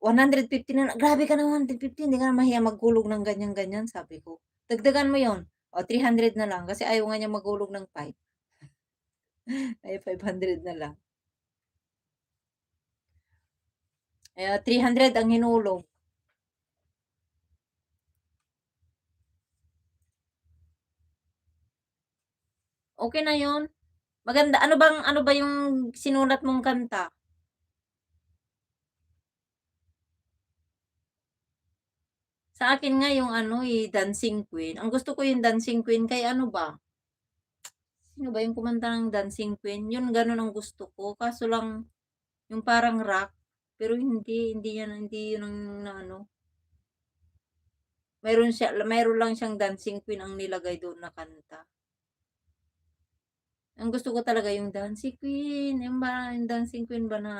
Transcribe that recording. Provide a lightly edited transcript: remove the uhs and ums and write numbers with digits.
150 na lang, "Grabe ka naman 150 hindi ka na mahiya maghulog ng ganyan-ganyan," sabi ko. "Dagdagan mo 'yun, o 300 na lang," kasi ayaw nga niya maghulog ng pipe, ay 500 na lang. Kaya 300 ang hinulog. Okey na 'yun, maganda ano ba yung sinulat mong kanta? Sa akin nga yung ano, Dancing Queen. Ang gusto ko yung Dancing Queen kay ano ba, sino ba yung kumanta ng Dancing Queen? Yun gano'n ang gusto ko, kaso lang yung parang rock, pero hindi yun ang naano, mayroon lang siyang Dancing Queen ang nilagay doon na kanta. Ang gusto ko talaga yung Dancing Queen, yung ba yung Dancing Queen ba na